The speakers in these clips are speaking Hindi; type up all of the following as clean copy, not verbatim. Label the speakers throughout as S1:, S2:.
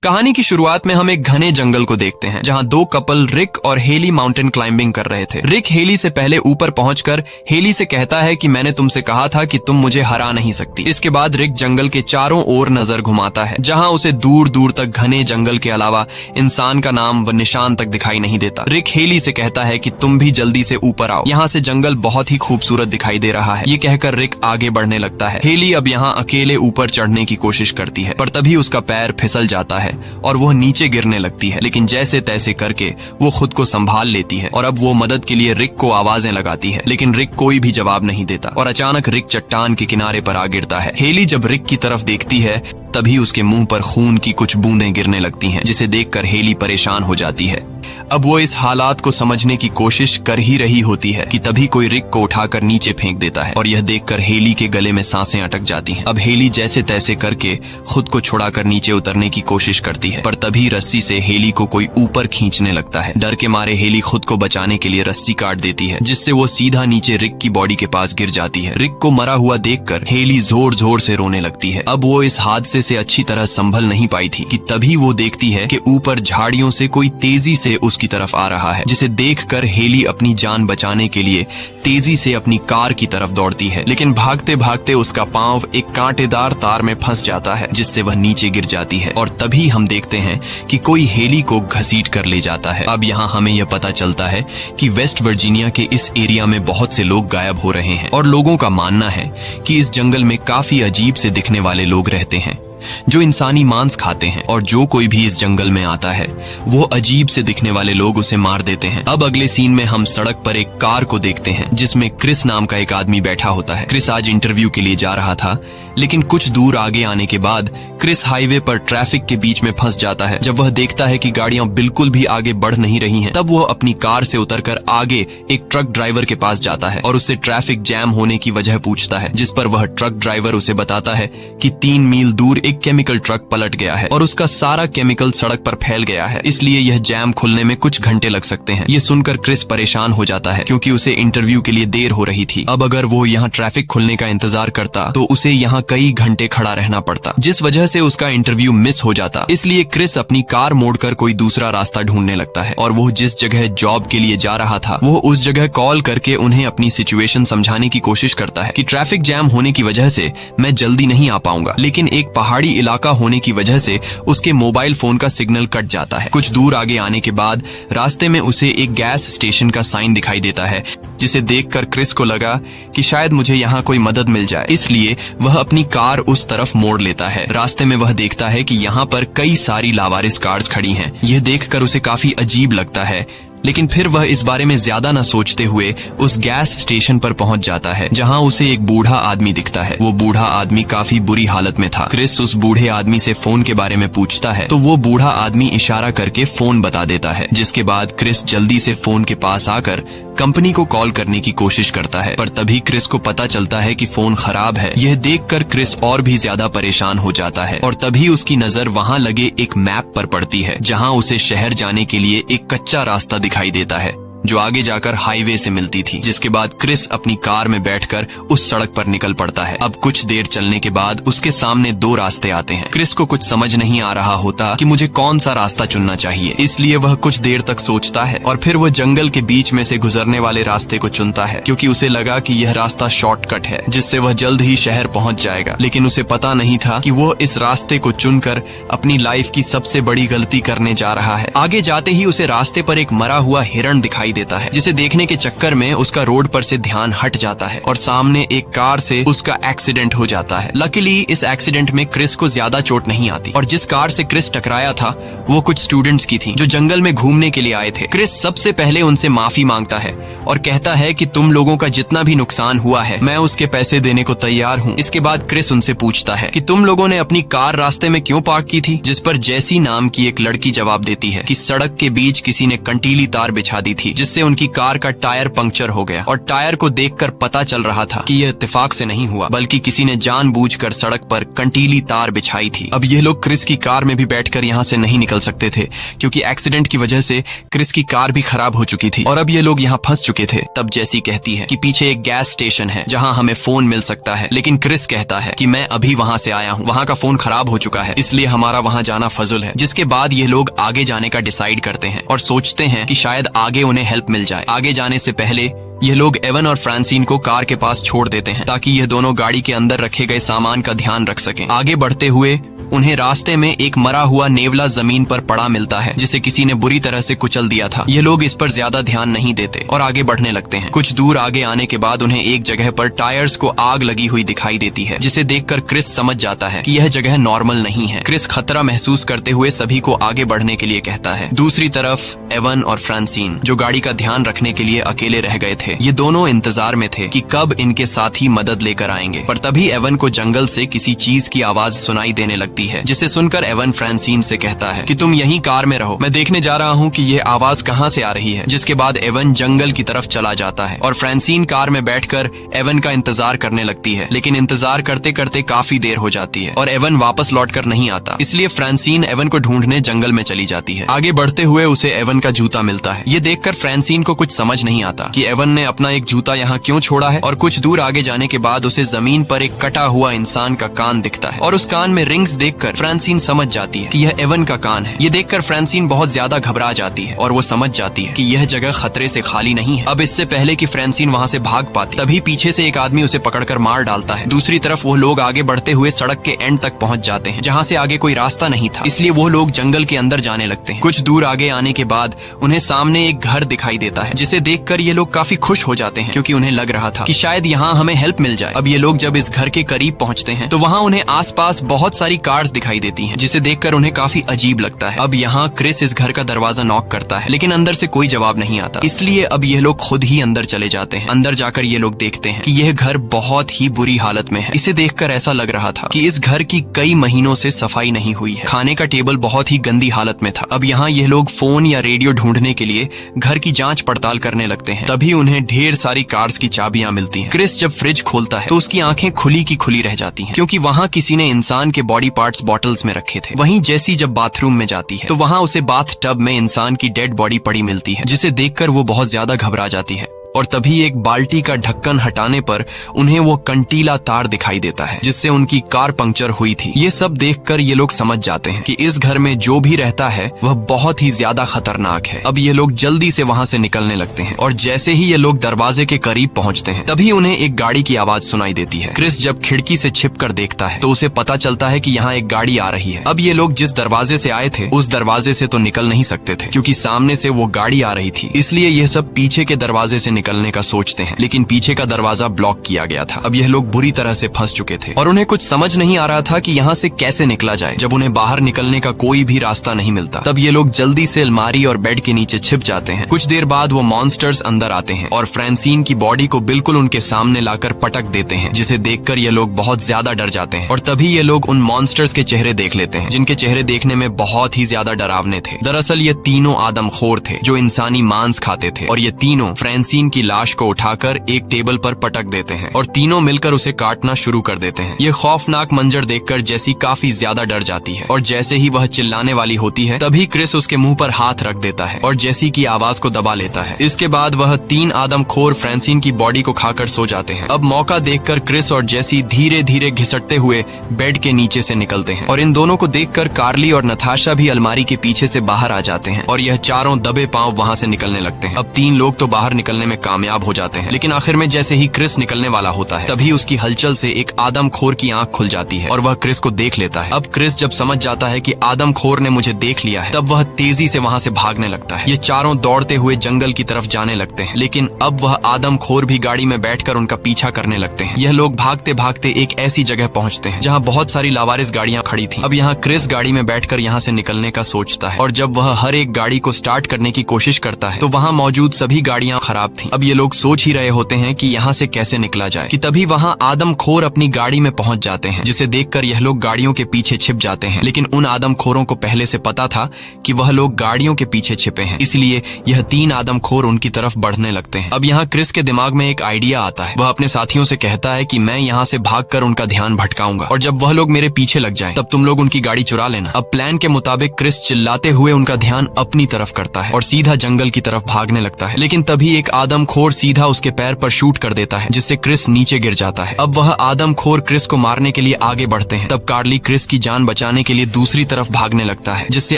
S1: कहानी की शुरुआत में हम एक घने जंगल को देखते हैं जहां दो कपल रिक और हेली माउंटेन क्लाइंबिंग कर रहे थे। रिक हेली से पहले ऊपर पहुंचकर हेली से कहता है कि मैंने तुमसे कहा था कि तुम मुझे हरा नहीं सकती। इसके बाद रिक जंगल के चारों ओर नजर घुमाता है जहां उसे दूर दूर तक घने जंगल के अलावा इंसान का नाम व निशान तक दिखाई नहीं देता। रिक हेली से कहता है कि तुम भी जल्दी से ऊपर आओ, यहाँ से जंगल बहुत ही खूबसूरत दिखाई दे रहा है। ये कहकर रिक आगे बढ़ने लगता है। हेली अब यहाँ अकेले ऊपर चढ़ने की कोशिश करती है पर तभी उसका पैर फिसल जाता है और वह नीचे गिरने लगती है, लेकिन जैसे तैसे करके वो खुद को संभाल लेती है और अब वो मदद के लिए रिक को आवाजें लगाती है, लेकिन रिक कोई भी जवाब नहीं देता और अचानक रिक चट्टान के किनारे पर आ गिरता है। हेली जब रिक की तरफ देखती है तभी उसके मुंह पर खून की कुछ बूंदें गिरने लगती हैं, जिसे देखकर हेली परेशान हो जाती है। अब वो इस हालात को समझने की कोशिश कर ही रही होती है कि तभी कोई रिक को उठाकर नीचे फेंक देता है और यह देखकर हेली के गले में सांसें अटक जाती हैं। अब हेली जैसे तैसे करके खुद को छुड़ाकर नीचे उतरने की कोशिश करती है पर तभी रस्सी से हेली को कोई ऊपर खींचने लगता है। डर के मारे हेली खुद को बचाने के लिए रस्सी काट देती है जिससे वो सीधा नीचे रिक की बॉडी के पास गिर जाती है। रिक को मरा हुआ देखकर हेली जोर जोर से रोने लगती है। अब वो इस हादसे से अच्छी तरह संभल नहीं पाई थी कि तभी वो देखती है कि ऊपर झाड़ियों से कोई तेजी से उसकी तरफ आ रहा है, जिसे देखकर हेली अपनी जान बचाने के लिए तेजी से अपनी कार की तरफ दौड़ती है, लेकिन भागते भागते उसका पांव एक कांटेदार तार में फंस जाता है जिससे वह नीचे गिर जाती है और तभी हम देखते हैं कि कोई हेली को घसीट कर ले जाता है। अब यहाँ हमें यह पता चलता है कि वेस्ट वर्जीनिया के इस एरिया में बहुत से लोग गायब हो रहे हैं और लोगों का मानना है कि इस जंगल में काफी अजीब से दिखने वाले लोग रहते हैं जो इंसानी मांस खाते हैं और जो कोई भी इस जंगल में आता है वो अजीब से दिखने वाले लोग उसे मार देते हैं। अब अगले सीन में हम सड़क पर एक कार को देखते हैं जिसमें क्रिस नाम का एक आदमी बैठा होता है। क्रिस आज इंटरव्यू के लिए जा रहा था, लेकिन कुछ दूर आगे आने के बाद क्रिस हाईवे पर ट्रैफिक के बीच में फंस जाता है। जब वह देखता है कि गाड़ियां बिल्कुल भी आगे बढ़ नहीं रही हैं, तब वह अपनी कार से उतरकर आगे एक ट्रक ड्राइवर के पास जाता है और उससे ट्रैफिक जैम होने की वजह पूछता है, जिस पर वह ट्रक ड्राइवर उसे बताता है कि 3 मील दूर एक केमिकल ट्रक पलट गया है और उसका सारा केमिकल सड़क पर फैल गया है, इसलिए यह जैम खुलने में कुछ घंटे लग सकते हैं। ये सुनकर क्रिस परेशान हो जाता है क्योंकि उसे इंटरव्यू के लिए देर हो रही थी। अब अगर वो यहाँ ट्रैफिक खुलने का इंतजार करता तो उसे यहाँ कई घंटे खड़ा रहना पड़ता, जिस वजह से उसका इंटरव्यू मिस हो जाता। इसलिए क्रिस अपनी कार मोड़कर कोई दूसरा रास्ता ढूंढने लगता है और वो जिस जगह जॉब के लिए जा रहा था वो उस जगह कॉल करके उन्हें अपनी सिचुएशन समझाने की कोशिश करता है कि ट्रैफिक जैम होने की वजह से मैं जल्दी नहीं आ पाऊंगा, लेकिन एक पहाड़ी इलाका होने की वजह से उसके मोबाइल फोन का सिग्नल कट जाता है। कुछ दूर आगे आने के बाद रास्ते में उसे एक गैस स्टेशन का साइन दिखाई देता है, जिसे देखकर क्रिस को लगा कि शायद मुझे यहाँ कोई मदद मिल जाए, इसलिए वह अपनी कार उस तरफ मोड़ लेता है। रास्ते में वह देखता है कि यहाँ पर कई सारी लावारिस कार्स खड़ी हैं। यह देखकर उसे काफी अजीब लगता है, लेकिन फिर वह इस बारे में ज्यादा न सोचते हुए उस गैस स्टेशन पर पहुंच जाता है जहां उसे एक बूढ़ा आदमी दिखता है। वो बूढ़ा आदमी काफी बुरी हालत में था। क्रिस उस बूढ़े आदमी से फोन के बारे में पूछता है तो वो बूढ़ा आदमी इशारा करके फोन बता देता है, जिसके बाद क्रिस जल्दी से फोन के पास आकर कंपनी को कॉल करने की कोशिश करता है पर तभी क्रिस को पता चलता है कि फोन खराब है। यह देखकर क्रिस और भी ज्यादा परेशान हो जाता है और तभी उसकी नजर वहां लगे एक मैप पर पड़ती है जहां उसे शहर जाने के लिए एक कच्चा रास्ता दिखाई देता है जो आगे जाकर हाईवे से मिलती थी। जिसके बाद क्रिस अपनी कार में बैठकर उस सड़क पर निकल पड़ता है। अब कुछ देर चलने के बाद उसके सामने 2 रास्ते आते हैं। क्रिस को कुछ समझ नहीं आ रहा होता कि मुझे कौन सा रास्ता चुनना चाहिए, इसलिए वह कुछ देर तक सोचता है और फिर वह जंगल के बीच में से गुजरने वाले रास्ते को चुनता है क्योंकि उसे लगा कि यह रास्ता शॉर्टकट है जिससे वह जल्द ही शहर पहुंच जाएगा। लेकिन उसे पता नहीं था कि वो इस रास्ते को चुनकर अपनी लाइफ की सबसे बड़ी गलती करने जा रहा है। आगे जाते ही उसे रास्ते पर एक मरा हुआ हिरण दिखाई देता है, जिसे देखने के चक्कर में उसका रोड पर से ध्यान हट जाता है और सामने एक कार से उसका एक्सीडेंट हो जाता है। लकीली इस एक्सीडेंट में क्रिस को ज्यादा चोट नहीं आती और जिस कार से क्रिस टकराया था वो कुछ स्टूडेंट्स की थी जो जंगल में घूमने के लिए आए थे। क्रिस सबसे पहले उनसे माफी मांगता है और कहता है कि तुम लोगों का जितना भी नुकसान हुआ है मैं उसके पैसे देने को तैयार हूँ। इसके बाद क्रिस उनसे पूछता है कि तुम लोगों ने अपनी कार रास्ते में क्यों पार्क की थी, जिस पर जैसी नाम की एक लड़की जवाब देती है कि सड़क के बीच किसी ने कंटीली तार बिछा दी थी जिससे उनकी कार का टायर पंक्चर हो गया और टायर को देखकर पता चल रहा था कि यह इत्तेफाक से नहीं हुआ बल्कि किसी ने जानबूझकर सड़क पर कंटीली तार बिछाई थी। अब ये लोग क्रिस की कार में भी बैठकर यहाँ से नहीं निकल सकते थे क्योंकि एक्सीडेंट की वजह से क्रिस की कार भी खराब हो चुकी थी और अब ये लोग यहाँ फंस चुके थे। तब जेसी कहती है कि पीछे एक गैस स्टेशन है जहाँ हमें फोन मिल सकता है, लेकिन क्रिस कहता है कि मैं अभी वहाँ से आया हूँ, वहाँ का फोन खराब हो चुका है, इसलिए हमारा वहाँ जाना फजुल है। जिसके बाद ये लोग आगे जाने का डिसाइड करते हैं और सोचते हैं कि शायद आगे उन्हें हेल्प मिल जाए। आगे जाने से पहले ये लोग एवन और फ्रांसिन को कार के पास छोड़ देते हैं ताकि यह दोनों गाड़ी के अंदर रखे गए सामान का ध्यान रख सकें। आगे बढ़ते हुए उन्हें रास्ते में एक मरा हुआ नेवला जमीन पर पड़ा मिलता है जिसे किसी ने बुरी तरह से कुचल दिया था। ये लोग इस पर ज्यादा ध्यान नहीं देते और आगे बढ़ने लगते हैं। कुछ दूर आगे आने के बाद उन्हें एक जगह पर टायर्स को आग लगी हुई दिखाई देती है जिसे देखकर क्रिस समझ जाता है कि यह जगह नॉर्मल नहीं है। क्रिस खतरा महसूस करते हुए सभी को आगे बढ़ने के लिए कहता है। दूसरी तरफ एवन और फ्रांसिन जो गाड़ी का ध्यान रखने के लिए अकेले रह गए थे, ये दोनों इंतजार में थे कि कब इनके साथी मदद लेकर आएंगे। पर तभी एवन को जंगल से किसी चीज की आवाज सुनाई देने लगती है जिसे सुनकर एवन फ्रांसिन से कहता है कि तुम यहीं कार में रहो, मैं देखने जा रहा हूँ कि यह आवाज कहाँ से आ रही है। जिसके बाद एवन जंगल की तरफ चला जाता है और फ्रांसिन कार में बैठकर एवन का इंतजार करने लगती है, लेकिन इंतजार करते करते काफी देर हो जाती है और एवन वापस लौटकर नहीं आता। इसलिए फ्रांसिन एवन को ढूंढने जंगल में चली जाती है। आगे बढ़ते हुए उसे एवन का जूता मिलता है। ये देखकर फ्रांसिन को कुछ समझ नहीं आता कि एवन ने अपना एक जूता यहाँ क्यों छोड़ा है और कुछ दूर आगे जाने के बाद उसे जमीन पर एक कटा हुआ इंसान का कान दिखता है और उस कान में रिंग्स देखकर फ्रांसिन समझ जाती है कि यह एवन का कान है। ये देखकर फ्रांसिन बहुत ज्यादा घबरा जाती है और वो समझ जाती है कि यह जगह खतरे से खाली नहीं है। अब इससे पहले कि फ्रांसिन वहाँ से भाग पाती तभी पीछे से एक आदमी उसे पकड़कर मार डालता है। दूसरी तरफ वो लोग आगे बढ़ते हुए सड़क के एंड तक पहुँच जाते हैं जहाँ से आगे कोई रास्ता नहीं था, इसलिए वो लोग जंगल के अंदर जाने लगते हैं। कुछ दूर आगे आने के बाद उन्हें सामने एक घर दिखाई देता है जिसे देखकर ये लोग काफी खुश हो जाते हैं क्योंकि उन्हें लग रहा था कि शायद यहाँ हमें हेल्प मिल जाए। अब ये लोग जब इस घर के करीब पहुँचते हैं तो वहाँ उन्हें आसपास बहुत सारी कार्स दिखाई देती हैं जिसे देखकर उन्हें काफी अजीब लगता है। अब यहाँ क्रिस इस घर का दरवाजा नॉक करता है लेकिन अंदर से कोई जवाब नहीं आता, इसलिए अब ये लोग खुद ही अंदर चले जाते हैं। अंदर जाकर ये लोग देखते हैं कि यह घर बहुत ही बुरी हालत में है। इसे देखकर ऐसा लग रहा था कि इस घर की कई महीनों से सफाई नहीं हुई है। खाने का टेबल बहुत ही गंदी हालत में था। अब यहाँ ये लोग फोन या रेडियो ढूंढने के लिए घर की जांच पड़ताल करने लगते हैं। तभी उन्हें ढेर सारी कार्स की चाबियां मिलती हैं। क्रिस जब फ्रिज खोलता है तो उसकी आंखें खुली की खुली रह जाती हैं क्योंकि वहाँ किसी ने इंसान के बॉडी पार्ट्स बॉटल्स में रखे थे। वहीं जेसी जब बाथरूम में जाती है तो वहाँ उसे बाथ टब में इंसान की डेड बॉडी पड़ी मिलती है जिसे देखकर वो बहुत ज्यादा घबरा जाती है। और तभी एक बाल्टी का ढक्कन हटाने पर उन्हें वो कंटीला तार दिखाई देता है जिससे उनकी कार पंक्चर हुई थी। ये सब देखकर ये लोग समझ जाते हैं कि इस घर में जो भी रहता है वह बहुत ही ज्यादा खतरनाक है। अब ये लोग जल्दी से वहाँ से निकलने लगते हैं और जैसे ही ये लोग दरवाजे के करीब पहुँचते हैं तभी उन्हें एक गाड़ी की आवाज सुनाई देती है। क्रिस जब खिड़की से छिपकर देखता है तो उसे पता चलता है कि यहाँ एक गाड़ी आ रही है। अब ये लोग जिस दरवाजे से आए थे उस दरवाजे से तो निकल नहीं सकते थे क्योंकि सामने से वो गाड़ी आ रही थी, इसलिए ये सब पीछे के दरवाजे से निकलने का सोचते हैं, लेकिन पीछे का दरवाजा ब्लॉक किया गया था। अब यह लोग बुरी तरह से फंस चुके थे और उन्हें कुछ समझ नहीं आ रहा था कि यहाँ से कैसे निकला जाए। जब उन्हें बाहर निकलने का कोई भी रास्ता नहीं मिलता तब ये लोग जल्दी से अलमारी और बेड के नीचे छिप जाते हैं। कुछ देर बाद वो मॉन्स्टर्स अंदर आते हैं और फ्रांसिन की बॉडी को बिल्कुल उनके सामने लाकर पटक देते हैं जिसे देखकर ये लोग बहुत ज्यादा डर जाते हैं। और तभी ये लोग उन मॉन्स्टर्स के चेहरे देख लेते हैं जिनके चेहरे देखने में बहुत ही ज्यादा डरावने थे। दरअसल ये तीनों आदमखोर थे जो इंसानी मांस खाते थे और ये तीनों फ्रांसिन की लाश को उठाकर एक टेबल पर पटक देते हैं और तीनों मिलकर उसे काटना शुरू कर देते हैं। ये खौफनाक मंजर देखकर जेसी काफी ज्यादा डर जाती है और जैसे ही वह चिल्लाने वाली होती है तभी क्रिस उसके मुंह पर हाथ रख देता है और जेसी की आवाज को दबा लेता है। इसके बाद वह तीन आदमखोर फ्रांसिन की बॉडी को खाकर सो जाते हैं। अब मौका देखकर क्रिस और जेसी धीरे धीरे घिसटते हुए बेड के नीचे से निकलते हैं और इन दोनों को देखकर कार्ली और नताशा भी अलमारी के पीछे से बाहर आ जाते हैं और यह चारों दबे पांव वहां से निकलने लगते हैं। अब तीन लोग तो बाहर निकलने में कामयाब हो जाते हैं, लेकिन आखिर में जैसे ही क्रिस निकलने वाला होता है तभी उसकी हलचल से एक आदमखोर की आंख खुल जाती है और वह क्रिस को देख लेता है। अब क्रिस जब समझ जाता है कि आदमखोर ने मुझे देख लिया है तब वह तेजी से वहां से भागने लगता है। ये चारों दौड़ते हुए जंगल की तरफ जाने लगते हैं, लेकिन अब वह आदमखोर भी गाड़ी में बैठकर उनका पीछा करने लगते हैं। यह लोग भागते भागते एक ऐसी जगह पहुंचते हैं जहां बहुत सारी लावारिस गाड़ियां खड़ी थी। अब यहाँ क्रिस गाड़ी में बैठकर यहाँ से निकलने का सोचता है और जब वह हर एक गाड़ी को स्टार्ट करने की कोशिश करता है तो वहाँ मौजूद सभी गाड़ियां खराब थी अब ये लोग सोच ही रहे होते हैं कि यहाँ से कैसे निकला जाए कि तभी वहाँ आदमखोर अपनी गाड़ी में पहुंच जाते हैं, जिसे देखकर यह लोग गाड़ियों के पीछे छिप जाते हैं। लेकिन उन आदमखोरों को पहले से पता था कि वह लोग गाड़ियों के पीछे छिपे हैं, इसलिए यह 3 आदमखोर उनकी तरफ बढ़ने लगते हैं। अब यहाँ क्रिस के दिमाग में एक आइडिया आता है। वह अपने साथियों से कहता है कि मैं यहाँ से भागकर उनका ध्यान भटकाऊंगा और जब वह लोग मेरे पीछे लग जाएं, तब तुम लोग उनकी गाड़ी चुरा लेना। अब प्लान के मुताबिक क्रिस चिल्लाते हुए उनका ध्यान अपनी तरफ करता है और सीधा जंगल की तरफ भागने लगता है। लेकिन तभी एक आदमखोर सीधा उसके पैर पर शूट कर देता है, जिससे क्रिस नीचे गिर जाता है। अब वह आदमखोर क्रिस को मारने के लिए आगे बढ़ते हैं। तब कार्ली क्रिस की जान बचाने के लिए दूसरी तरफ भागने लगता है, जिससे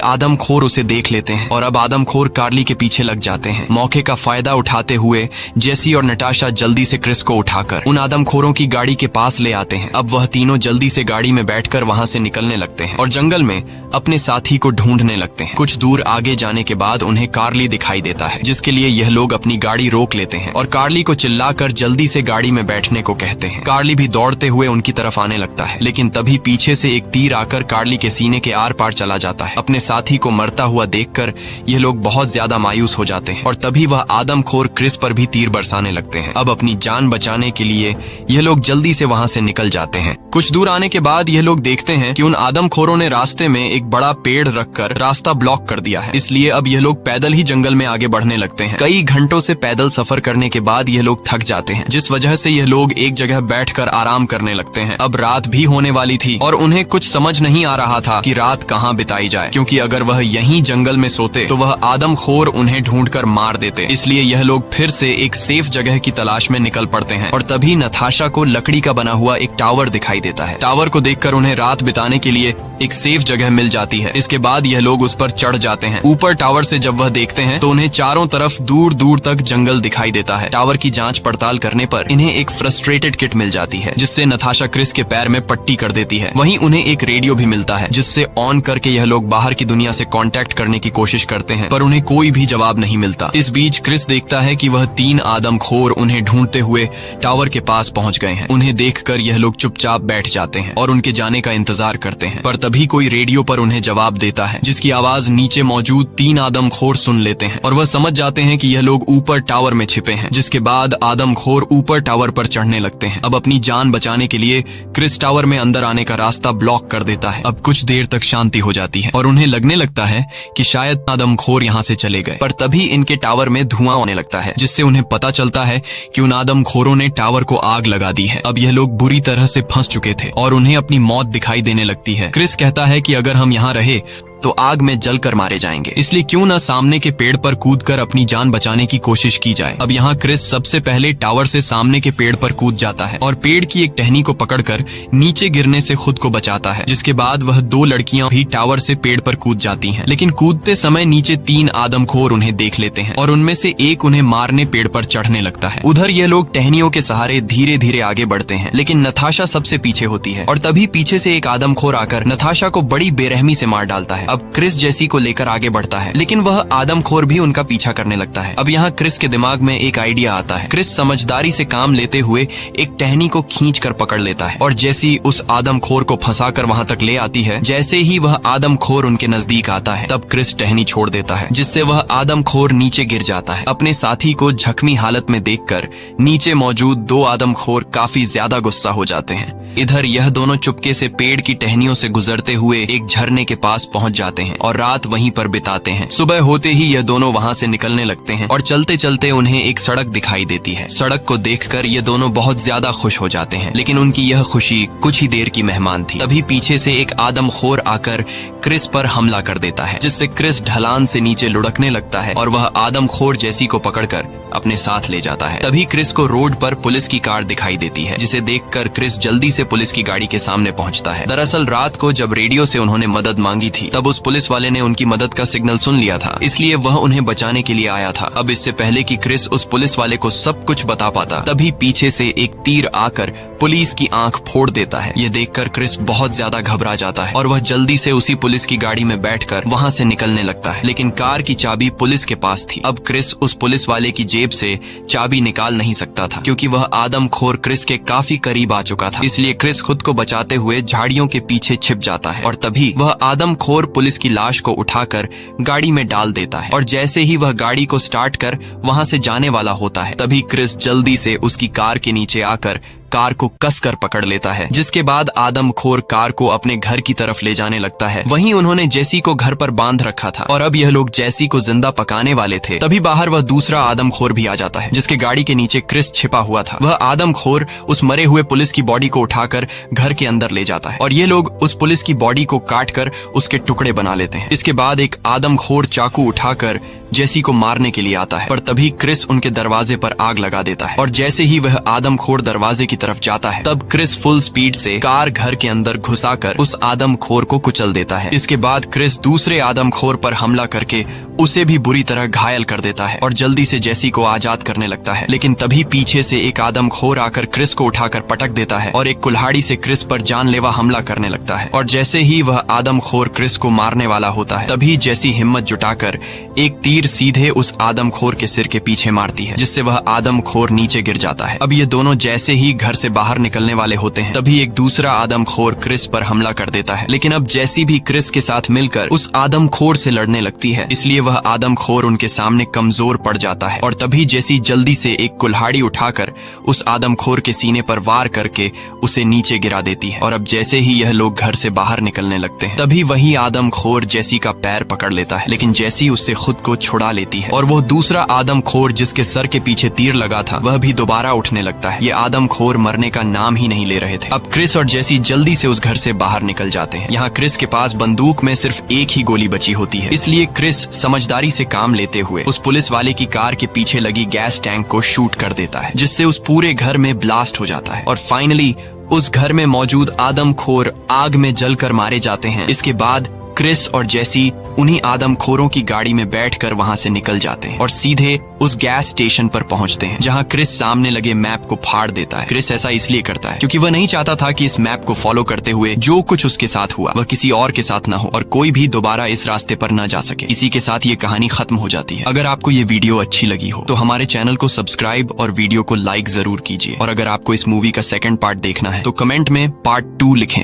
S1: आदमखोर उसे देख लेते हैं और अब आदमखोर कार्ली के पीछे लग जाते हैं। मौके का फायदा उठाते हुए जेसी और नटाशा जल्दी से क्रिस को उठाकर उन आदमखोरों की गाड़ी के पास ले आते हैं। अब वह तीनों जल्दी से गाड़ी में बैठकर वहां से निकलने लगते हैं और जंगल में अपने साथी को ढूंढने लगते हैं। कुछ दूर आगे जाने के बाद उन्हें कार्ली दिखाई देता है, जिसके लिए यह लोग अपनी गाड़ी रोक लेते हैं और कार्ली को चिल्लाकर जल्दी से गाड़ी में बैठने को कहते हैं। कार्ली भी दौड़ते हुए उनकी तरफ आने लगता है, लेकिन तभी पीछे से एक तीर आकर कार्ली के सीने के आर पार चला जाता है। अपने साथी को मरता हुआ देखकर यह लोग बहुत ज्यादा मायूस हो जाते हैं और तभी वह आदमखोर क्रिस पर भी तीर बरसाने लगते हैं। अब अपनी जान बचाने के लिए यह लोग जल्दी से वहां से निकल जाते हैं। कुछ दूर आने के बाद यह लोग देखते हैं कि उन आदमखोरों ने रास्ते में एक बड़ा पेड़ रखकर रास्ता ब्लॉक कर दिया है, इसलिए अब यह लोग पैदल ही जंगल में आगे बढ़ने लगते हैं। कई घंटों से पैदल सफर करने के बाद यह लोग थक जाते हैं, जिस वजह से यह लोग एक जगह बैठकर आराम करने लगते हैं। अब रात भी होने वाली थी और उन्हें कुछ समझ नहीं आ रहा था कि रात कहाँ बिताई जाए, क्योंकि अगर वह यहीं जंगल में सोते तो वह आदमखोर उन्हें ढूंढकर मार देते। इसलिए यह लोग फिर से एक सेफ जगह की तलाश में निकल पड़ते हैं और तभी नताशा को लकड़ी का बना हुआ एक टावर दिखाई देता है। टावर को देखकर उन्हें रात बिताने के लिए एक सेफ जगह मिल जाती है। इसके बाद यह लोग उस पर चढ़ जाते हैं। ऊपर टावर से जब वह देखते हैं तो उन्हें चारों तरफ दूर दूर तक जंगल दिखाई देता है। टावर की जांच पड़ताल करने पर इन्हें एक फ्रस्ट्रेटेड किट मिल जाती है, जिससे नताशा क्रिस के पैर में पट्टी कर देती है। वहीं उन्हें एक रेडियो भी मिलता है, जिससे ऑन करके यह लोग बाहर की दुनिया से कांटेक्ट करने की कोशिश करते हैं, पर उन्हें कोई भी जवाब नहीं मिलता। इस बीच क्रिस देखता है कि वह 3 आदमखोर उन्हें ढूंढते हुए टावर के पास पहुंच गए हैं। उन्हें देखकर यह लोग चुपचाप बैठ जाते हैं और उनके जाने का इंतजार करते हैं, पर तभी कोई रेडियो पर उन्हें जवाब देता है, जिसकी आवाज नीचे मौजूद 3 आदमखोर सुन लेते हैं और वह समझ जाते हैं कि यह लोग ऊपर टावर में छिपे हैं। जिसके बाद आदमखोर ऊपर टावर पर चढ़ने लगते हैं। अब अपनी जान बचाने के लिए क्रिस टावर में अंदर आने का रास्ता ब्लॉक कर देता है। अब कुछ देर तक शांति हो जाती है और उन्हें लगने लगता है कि शायद आदमखोर यहाँ से चले गए, पर तभी इनके टावर में धुआं होने लगता है, जिससे उन्हें पता चलता है कि उन आदमखोरों ने टावर को आग लगा दी है। अब यह लोग बुरी तरह से फंस चुके थे और उन्हें अपनी मौत दिखाई देने लगती है। क्रिस कहता है कि अगर हम यहाँ रहे तो आग में जलकर मारे जाएंगे, इसलिए क्यों न सामने के पेड़ पर कूदकर अपनी जान बचाने की कोशिश की जाए। अब यहाँ क्रिस सबसे पहले टावर से सामने के पेड़ पर कूद जाता है और पेड़ की एक टहनी को पकड़कर नीचे गिरने से खुद को बचाता है। जिसके बाद वह 2 लड़कियां भी टावर से पेड़ पर कूद जाती हैं, लेकिन कूदते समय नीचे 3 आदमखोर उन्हें देख लेते हैं और उनमें से एक उन्हें मारने पेड़ पर चढ़ने लगता है। उधर ये लोग टहनियों के सहारे धीरे धीरे आगे बढ़ते हैं, लेकिन नताशा सबसे पीछे होती है और तभी पीछे से एक आदमखोर आकर नताशा को बड़ी बेरहमी से मार डालता है। अब क्रिस जेसी को लेकर आगे बढ़ता है, लेकिन वह आदमखोर भी उनका पीछा करने लगता है। अब यहाँ क्रिस के दिमाग में एक आइडिया आता है। क्रिस समझदारी से काम लेते हुए एक टहनी को खींचकर पकड़ लेता है और जेसी उस आदमखोर को फंसाकर वहां तक ले आती है। जैसे ही वह आदमखोर उनके नजदीक आता है, तब क्रिस टहनी छोड़ देता है, जिससे वह आदमखोर नीचे गिर जाता है। अपने साथी को जख्मी हालत में देखकर नीचे मौजूद 2 आदमखोर काफी ज्यादा गुस्सा हो जाते हैं। इधर यह दोनों चुपके से पेड़ की टहनियों से गुजरते हुए एक झरने के पास पहुंच जाते हैं और रात वहीं पर बिताते हैं। सुबह होते ही यह दोनों वहां से निकलने लगते हैं और चलते चलते उन्हें एक सड़क दिखाई देती है। सड़क को देखकर ये दोनों बहुत ज्यादा खुश हो जाते हैं, लेकिन उनकी यह खुशी कुछ ही देर की मेहमान थी। तभी पीछे से एक आदमखोर आकर क्रिस पर हमला कर देता है, जिससे क्रिस ढलान से नीचे लुढ़कने लगता है और वह आदमखोर जेसी को पकड़कर अपने साथ ले जाता है। तभी क्रिस को रोड पर पुलिस की कार दिखाई देती है, जिसे देखकर क्रिस जल्दी से पुलिस की गाड़ी के सामने पहुंचता है। दरअसल रात को जब रेडियो से उन्होंने मदद मांगी थी, तब उस पुलिस वाले ने उनकी मदद का सिग्नल सुन लिया था, इसलिए वह उन्हें बचाने के लिए आया था। अब इससे पहले कि क्रिस उस पुलिस वाले को सब कुछ बता पाता, तभी पीछे से एक तीर आकर पुलिस की आंख फोड़ देता है। ये देखकर क्रिस बहुत ज्यादा घबरा जाता है और वह जल्दी से उसी पुलिस की गाड़ी में बैठकर वहां से निकलने लगता है, लेकिन कार की चाबी पुलिस के पास थी। अब क्रिस उस पुलिस वाले की जेब जेब से चाबी निकाल नहीं सकता था क्योंकि वह आदमखोर क्रिस के काफी करीब आ चुका था। इसलिए क्रिस खुद को बचाते हुए झाड़ियों के पीछे छिप जाता है और तभी वह आदमखोर पुलिस की लाश को उठाकर गाड़ी में डाल देता है। और जैसे ही वह गाड़ी को स्टार्ट कर वहां से जाने वाला होता है तभी क्रिस जल्दी से उसकी कार के नीचे आकर कार को कसकर पकड़ लेता है, जिसके बाद आदमखोर कार को अपने घर की तरफ ले जाने लगता है। वहीं उन्होंने जेसी को घर पर बांध रखा था और अब यह लोग जेसी को जिंदा पकाने वाले थे। तभी बाहर वह दूसरा आदमखोर भी आ जाता है जिसके गाड़ी के नीचे क्रिस छिपा हुआ था। वह आदमखोर उस मरे हुए पुलिस की बॉडी को उठाकर घर के अंदर ले जाता है और ये लोग उस पुलिस की बॉडी को काटकर उसके टुकड़े बना लेते हैं। इसके बाद एक आदमखोर चाकू उठाकर जेसी को मारने के लिए आता है, पर तभी क्रिस उनके दरवाजे पर आग लगा देता है और जैसे ही वह आदमखोर दरवाजे की तरफ जाता है तब क्रिस फुल स्पीड से कार घर के अंदर घुसाकर उस आदमखोर को कुचल देता है। इसके बाद क्रिस दूसरे आदमखोर पर हमला करके उसे भी बुरी तरह घायल कर देता है और जल्दी से जेसी को आजाद करने लगता है। लेकिन तभी पीछे से एक आदमखोर आकर क्रिस को उठाकर पटक देता है और एक कुल्हाड़ी से क्रिस पर जानलेवा हमला करने लगता है। और जैसे ही वह आदमखोर क्रिस को मारने वाला होता है तभी जेसी हिम्मत जुटाकर एक तीर सीधे उस आदमखोर के सिर के पीछे मारती है, जिससे वह आदमखोर नीचे गिर जाता है। अब ये दोनों जैसे ही घर से बाहर निकलने वाले होते हैं तभी एक दूसरा आदमखोर क्रिस पर हमला कर देता है। लेकिन अब जेसी भी क्रिस के साथ मिलकर उस आदमखोर से लड़ने लगती है, इसलिए वह आदमखोर उनके सामने कमजोर पड़ जाता है। और तभी जेसी जल्दी से एक कुल्हाड़ी उठाकर उस आदमखोर के सीने पर वार करके उसे नीचे गिरा देती है। और अब जैसे ही यह लोग घर से बाहर निकलने लगते हैं तभी वही आदमखोर जेसी का पैर पकड़ लेता है, लेकिन जेसी उससे खुद को छुड़ा लेती है और वो दूसरा आदमखोर जिसके सर के पीछे तीर लगा था वह भी दोबारा उठने लगता है। ये आदमखोर मरने का नाम ही नहीं ले रहे थे। अब क्रिस और जेसी जल्दी से उस घर से बाहर निकल जाते हैं। यहाँ क्रिस के पास बंदूक में सिर्फ एक ही गोली बची होती है, इसलिए क्रिस समझदारी से काम लेते हुए उस पुलिस वाले की कार के पीछे लगी गैस टैंक को शूट कर देता है, जिससे उस पूरे घर में ब्लास्ट हो जाता है और फाइनली उस घर में मौजूद आदमखोर आग में जलकर मारे जाते हैं। इसके बाद क्रिस और जेसी उन्हीं आदमखोरों की गाड़ी में बैठकर वहां से निकल जाते हैं और सीधे उस गैस स्टेशन पर पहुंचते हैं, जहां क्रिस सामने लगे मैप को फाड़ देता है। क्रिस ऐसा इसलिए करता है क्योंकि वह नहीं चाहता था कि इस मैप को फॉलो करते हुए जो कुछ उसके साथ हुआ वह किसी और के साथ न हो और कोई भी दोबारा इस रास्ते पर न जा सके। इसी के साथ ये कहानी खत्म हो जाती है। अगर आपको ये वीडियो अच्छी लगी हो तो हमारे चैनल को सब्सक्राइब और वीडियो को लाइक जरूर कीजिए और अगर आपको इस मूवी का सेकंड पार्ट देखना है तो कमेंट में पार्ट 2 लिखें।